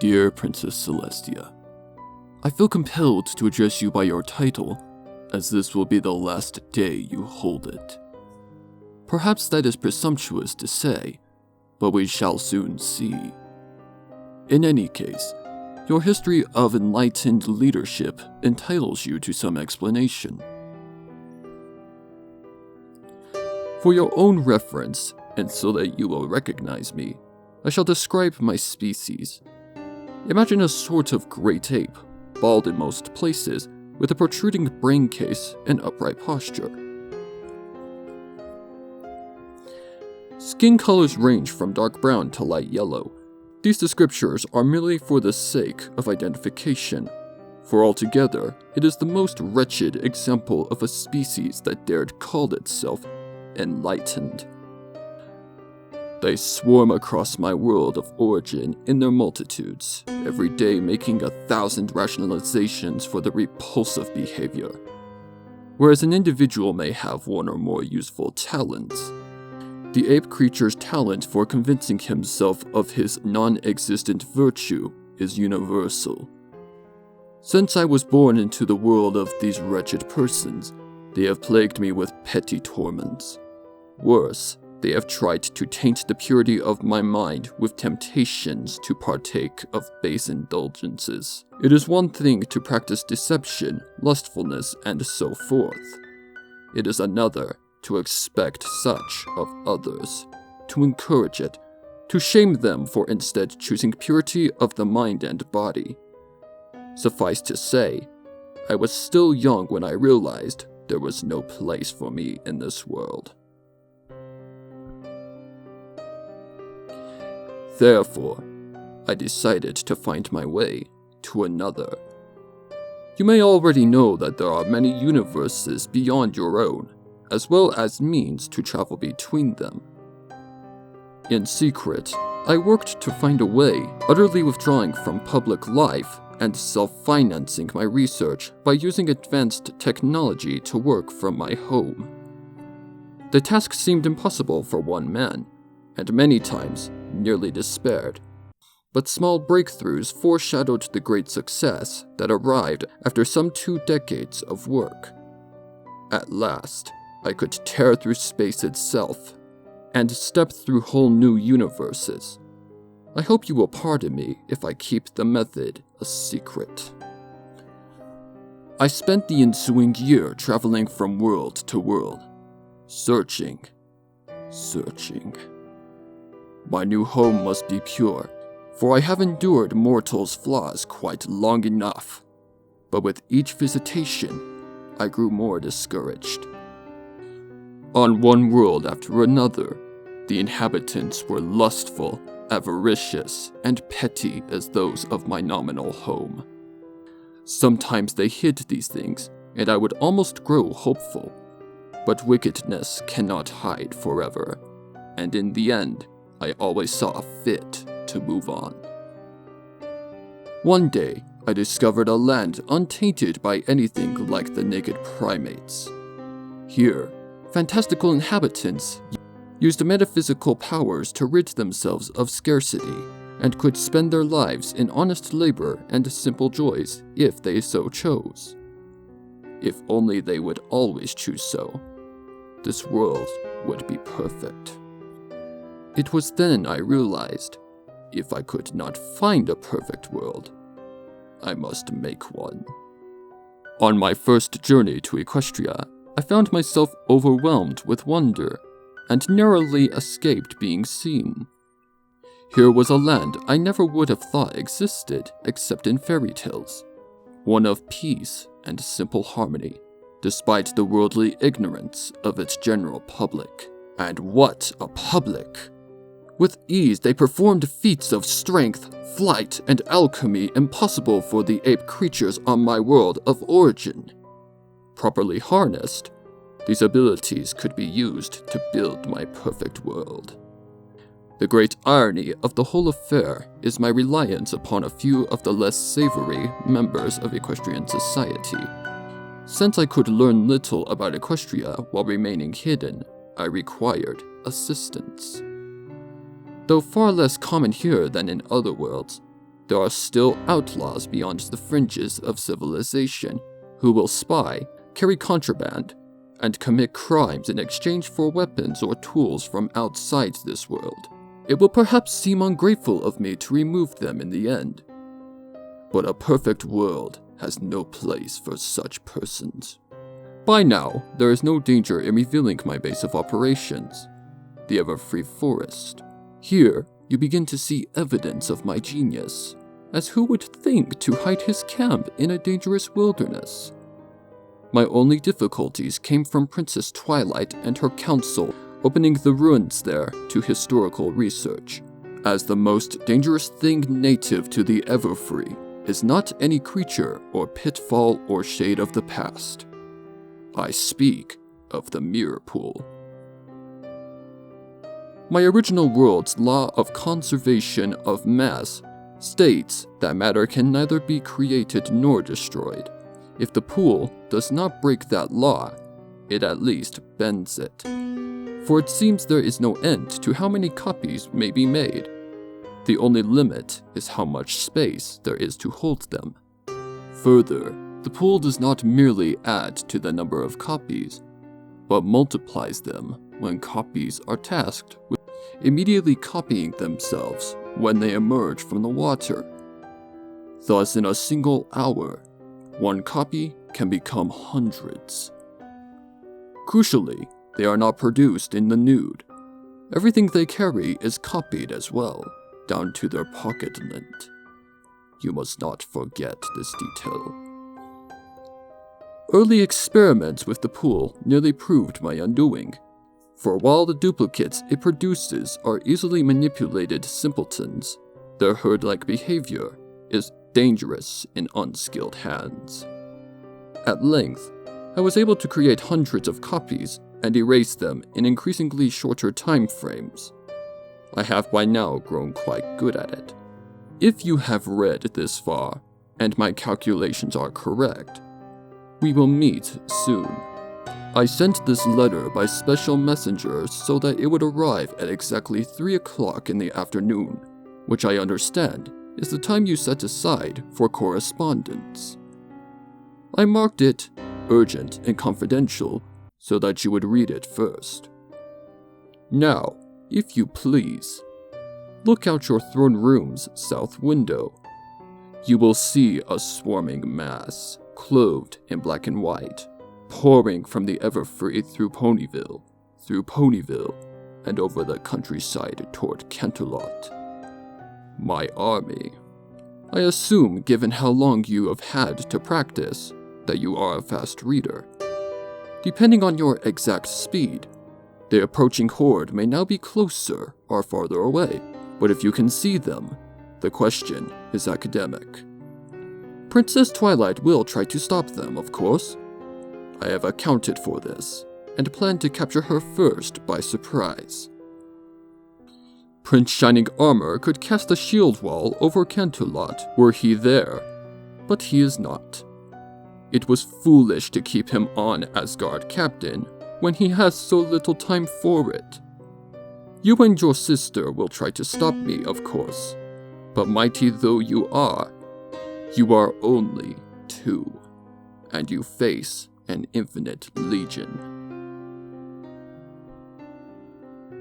Dear Princess Celestia, I feel compelled to address you by your title, as this will be the last day you hold it. Perhaps that is presumptuous to say, but we shall soon see. In any case, your history of enlightened leadership entitles you to some explanation. For your own reference, and so that you will recognize me, I shall describe my species. Imagine a sort of great ape, bald in most places, with a protruding brain case and upright posture. Skin colors range from dark brown to light yellow. These descriptors are merely for the sake of identification, for altogether, it is the most wretched example of a species that dared call itself enlightened. They swarm across my world of origin in their multitudes, every day making 1,000 rationalizations for the repulsive behavior. Whereas an individual may have one or more useful talents, the ape creature's talent for convincing himself of his non-existent virtue is universal. Since I was born into the world of these wretched persons, they have plagued me with petty torments. Worse, they have tried to taint the purity of my mind with temptations to partake of base indulgences. It is one thing to practice deception, lustfulness, and so forth. It is another to expect such of others, to encourage it, to shame them for instead choosing purity of the mind and body. Suffice to say, I was still young when I realized there was no place for me in this world. Therefore, I decided to find my way to another. You may already know that there are many universes beyond your own, as well as means to travel between them. In secret, I worked to find a way, utterly withdrawing from public life and self-financing my research by using advanced technology to work from my home. The task seemed impossible for one man, and many times nearly despaired. But small breakthroughs foreshadowed the great success that arrived after some 2 decades of work. At last, I could tear through space itself and step through whole new universes. I hope you will pardon me if I keep the method a secret. I spent the ensuing year traveling from world to world, searching. My new home must be pure, for I have endured mortals' flaws quite long enough. But with each visitation, I grew more discouraged. On one world after another, the inhabitants were lustful, avaricious, and petty as those of my nominal home. Sometimes they hid these things, and I would almost grow hopeful. But wickedness cannot hide forever, and in the end, I always saw a fit to move on. One day, I discovered a land untainted by anything like the naked primates. Here, fantastical inhabitants used metaphysical powers to rid themselves of scarcity, and could spend their lives in honest labor and simple joys if they so chose. If only they would always choose so, this world would be perfect. It was then I realized, if I could not find a perfect world, I must make one. On my first journey to Equestria, I found myself overwhelmed with wonder, and narrowly escaped being seen. Here was a land I never would have thought existed except in fairy tales, one of peace and simple harmony, despite the worldly ignorance of its general public. And what a public! With ease they performed feats of strength, flight, and alchemy impossible for the ape creatures on my world of origin. Properly harnessed, these abilities could be used to build my perfect world. The great irony of the whole affair is my reliance upon a few of the less savory members of equestrian society. Since I could learn little about Equestria while remaining hidden, I required assistance. Though far less common here than in other worlds, there are still outlaws beyond the fringes of civilization who will spy, carry contraband, and commit crimes in exchange for weapons or tools from outside this world. It will perhaps seem ungrateful of me to remove them in the end, but a perfect world has no place for such persons. By now, there is no danger in revealing my base of operations, the Everfree Forest. Here, you begin to see evidence of my genius, as who would think to hide his camp in a dangerous wilderness? My only difficulties came from Princess Twilight and her council opening the ruins there to historical research, as the most dangerous thing native to the Everfree is not any creature or pitfall or shade of the past. I speak of the mirror pool. My original world's law of conservation of mass states that matter can neither be created nor destroyed. If the pool does not break that law, it at least bends it. For it seems there is no end to how many copies may be made. The only limit is how much space there is to hold them. Further, the pool does not merely add to the number of copies, but multiplies them when copies are tasked with immediately copying themselves when they emerge from the water. Thus, in a single hour, one copy can become hundreds. Crucially, they are not produced in the nude. Everything they carry is copied as well, down to their pocket lint. You must not forget this detail. Early experiments with the pool nearly proved my undoing, for while the duplicates it produces are easily manipulated simpletons, their herd-like behavior is dangerous in unskilled hands. At length, I was able to create hundreds of copies and erase them in increasingly shorter time frames. I have by now grown quite good at it. If you have read this far, and my calculations are correct, we will meet soon. I sent this letter by special messenger so that it would arrive at exactly 3 o'clock in the afternoon, which I understand is the time you set aside for correspondence. I marked it urgent and confidential so that you would read it first. Now, if you please, look out your throne room's south window. You will see a swarming mass, clothed in black and white, pouring from the Everfree through Ponyville, and over the countryside toward Canterlot. My army. I assume, given how long you have had to practice, that you are a fast reader. Depending on your exact speed, the approaching horde may now be closer or farther away, but if you can see them, the question is academic. Princess Twilight will try to stop them, of course. I have accounted for this, and plan to capture her first by surprise. Prince Shining Armor could cast a shield wall over Canterlot were he there, but he is not. It was foolish to keep him on as guard captain when he has so little time for it. You and your sister will try to stop me, of course, but mighty though you are only 2, and you face an infinite legion.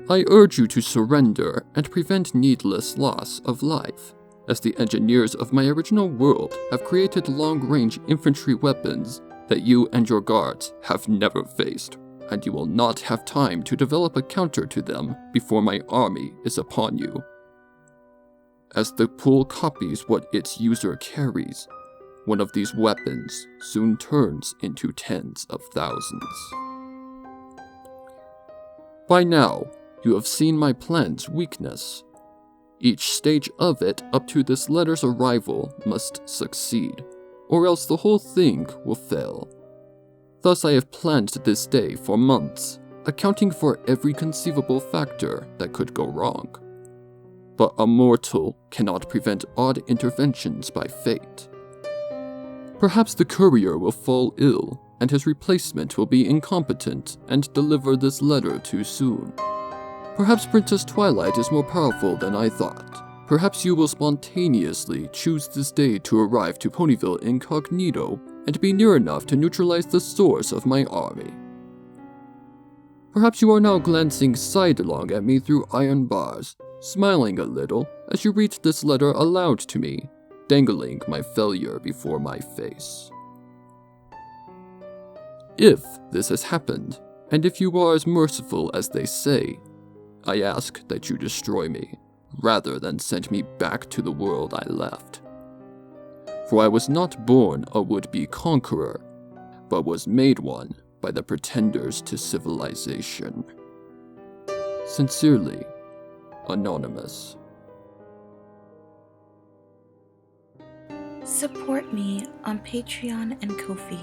I urge you to surrender and prevent needless loss of life, as the engineers of my original world have created long-range infantry weapons that you and your guards have never faced, and you will not have time to develop a counter to them before my army is upon you. As the pool copies what its user carries, one of these weapons soon turns into tens of thousands. By now, you have seen my plan's weakness. Each stage of it up to this letter's arrival must succeed, or else the whole thing will fail. Thus I have planned this day for months, accounting for every conceivable factor that could go wrong. But a mortal cannot prevent odd interventions by fate. Perhaps the courier will fall ill, and his replacement will be incompetent and deliver this letter too soon. Perhaps Princess Twilight is more powerful than I thought. Perhaps you will spontaneously choose this day to arrive to Ponyville incognito and be near enough to neutralize the source of my army. Perhaps you are now glancing sidelong at me through iron bars, smiling a little as you read this letter aloud to me, dangling my failure before my face. If this has happened, and if you are as merciful as they say, I ask that you destroy me, rather than send me back to the world I left. For I was not born a would-be conqueror, but was made one by the pretenders to civilization. Sincerely, Anonymous. Support me on Patreon and Ko-fi.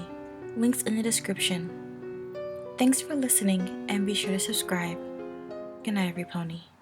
Links in the description. Thanks for listening and be sure to subscribe. Good night, every pony.